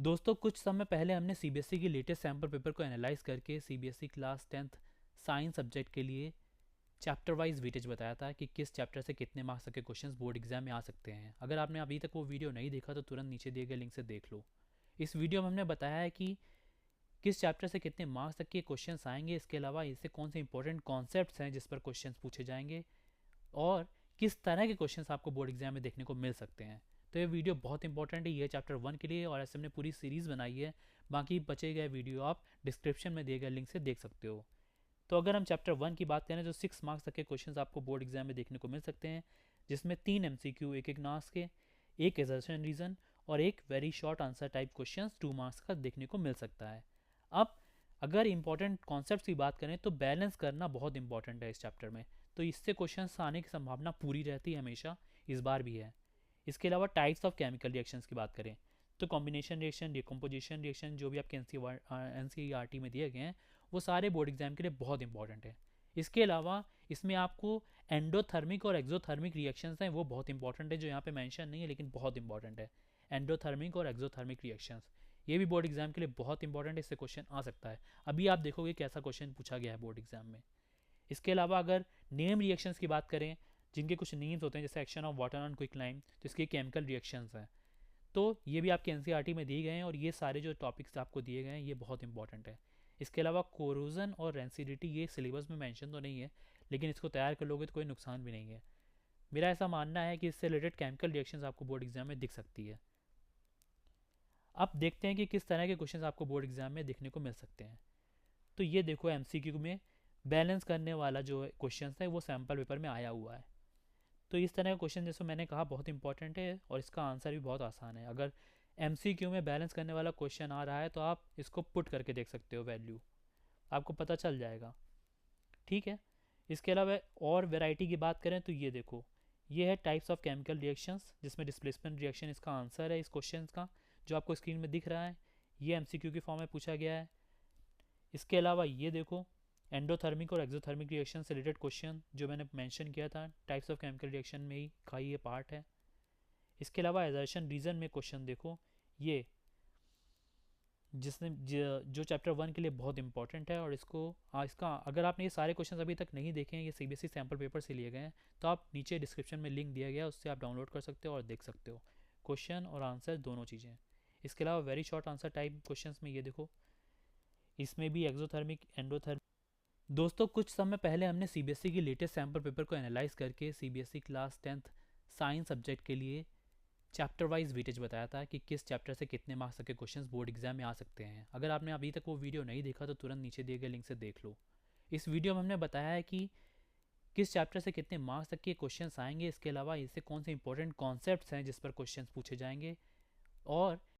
दोस्तों कुछ समय पहले हमने सीबीएसई की लेटेस्ट सैम्पल पेपर को एनालाइज करके CBSE class 10th science subject के लिए चैप्टर वाइज वेटेज बताया था कि किस चैप्टर से कितने मार्क्स तक के क्वेश्चंस बोर्ड एग्जाम में आ सकते हैं। अगर आपने अभी तक वो वीडियो नहीं देखा तो तुरंत नीचे दिए गए लिंक से देख लो। इस वीडियो में हमने बताया है कि किस चैप्टर से कितने मार्क्स तक के क्वेश्चंस आएंगे, इसके अलावा इससे कौन से इंपॉर्टेंट कॉन्सेप्ट्स हैं जिस पर क्वेश्चंस पूछे जाएंगे और किस तरह के क्वेश्चंस आपको बोर्ड एग्जाम में देखने को मिल सकते हैं। तो ये वीडियो बहुत इंपॉर्टेंट है, ये चैप्टर 1 के लिए और ऐसे हमने पूरी सीरीज़ बनाई है। बाकी बचे गए वीडियो आप डिस्क्रिप्शन में दिए गए लिंक से देख सकते हो। तो अगर हम चैप्टर 1 की बात करें तो 6 मार्क्स तक के क्वेश्चंस आपको बोर्ड एग्जाम में देखने को मिल सकते हैं, जिसमें 3 एमसीक्यू एक एक मार्क्स के, एक एजर्शन रीजन और एक very short answer type questions 2 marks का देखने को मिल सकता है। अब अगर इंपॉर्टेंट कॉन्सेप्ट्स की बात करें तो बैलेंस करना बहुत इंपॉर्टेंट है इस चैप्टर में। तो इससे क्वेश्चंस आने की संभावना पूरी रहती है हमेशा, इस बार भी है। इसके अलावा टाइप्स ऑफ केमिकल रिएक्शंस की बात करें तो कॉम्बिनेशन रिएक्शन, डिकम्पोजिशन रिएक्शन जो भी आपके एनसीईआरटी में दिए गए हैं वो सारे बोर्ड एग्जाम के लिए बहुत इंपॉर्टेंट है। इसके अलावा इसमें आपको एंडोथर्मिक और एक्सोथर्मिक रिएक्शंस हैं वो बहुत इंपॉर्टेंट है, जो यहाँ पे मेंशन नहीं है लेकिन बहुत इंपॉर्टेंट है। एंडोथर्मिक और एक्सोथर्मिक रिएक्शंस ये भी बोर्ड एग्जाम के लिए बहुत इंपॉर्टेंट है, इससे क्वेश्चन आ सकता है। अभी आप देखोगे कैसा क्वेश्चन पूछा गया है बोर्ड एग्जाम में। इसके अलावा अगर नेम रिएक्शंस की बात करें, जिनके कुछ नेम्स होते हैं जैसे action of water on quick lime, तो इसके केमिकल रिएक्शंस हैं, तो ये भी आपके एनसीईआरटी में दिए गए हैं और ये सारे जो टॉपिक्स आपको दिए गए हैं ये बहुत इंपॉर्टेंट है। इसके अलावा कोरोजन और रेंसिडिटी ये सिलेबस में मेंशन तो नहीं है, लेकिन इसको तैयार कर लोगे तो कोई नुकसान भी नहीं है। मेरा ऐसा मानना है कि इससे रिलेटेड केमिकल रिएक्शंस आपको बोर्ड एग्जाम में दिख सकती है। अब देखते हैं कि किस तरह के क्वेश्चंस आपको बोर्ड एग्जाम में देखने को मिल सकते हैं। तो ये देखो एमसीक्यू में बैलेंस करने वाला जो क्वेश्चन है वो सैम्पल पेपर में आया हुआ है। तो इस तरह का क्वेश्चन जैसे मैंने कहा बहुत इंपॉर्टेंट है और इसका आंसर भी बहुत आसान है। अगर एमसीक्यू में बैलेंस करने वाला क्वेश्चन आ रहा है तो आप इसको पुट करके देख सकते हो, वैल्यू आपको पता चल जाएगा। ठीक है। इसके अलावा और वैरायटी की बात करें तो ये देखो, ये है टाइप्स ऑफ केमिकल रिएक्शंस, जिसमें डिस्प्लेसमेंट रिएक्शन इसका आंसर है इस क्वेश्चन का, जो आपको स्क्रीन में दिख रहा है। ये एमसीक्यू की फॉर्म में पूछा गया है। इसके अलावा ये देखो एंडोथर्मिक और एक्सोथर्मिक रिएक्शन से रिलेटेड क्वेश्चन जो मैंने मेंशन किया था टाइप्स ऑफ केमिकल रिएक्शन में ही का ये पार्ट है। इसके अलावा एजर्शन रीजन में क्वेश्चन देखो, ये जिसने जो चैप्टर 1 के लिए बहुत इंपॉर्टेंट है और इसका अगर आपने ये सारे क्वेश्चन अभी तक नहीं देखे हैं, ये सीबीएसई सैम्पल पेपर से लिए गए हैं, तो आप नीचे डिस्क्रिप्शन में लिंक दिया गया है, उससे आप डाउनलोड कर सकते हो और देख सकते हो क्वेश्चन और आंसर दोनों चीज़ें। इसके अलावा very short answer type question में ये देखो, इसमें भी एक्सोथर्मिक एंडोथर्मिक। दोस्तों कुछ समय पहले हमने सीबीएसई की लेटेस्ट सैम्पल पेपर को एनालाइज करके CBSE class 10th science subject के लिए चैप्टर वाइज वेटेज बताया था कि किस चैप्टर से कितने मार्क्स तक के क्वेश्चंस बोर्ड एग्जाम में आ सकते हैं। अगर आपने अभी तक वो वीडियो नहीं देखा तो तुरंत नीचे दिए गए लिंक से देख लो। इस वीडियो में हमने बताया है कि किस चैप्टर से कितने मार्क्स तक के क्वेश्चंस आएंगे, इसके अलावा इससे कौन से इंपॉर्टेंट कॉन्सेप्ट्स हैं जिस पर क्वेश्चंस पूछे जाएंगे और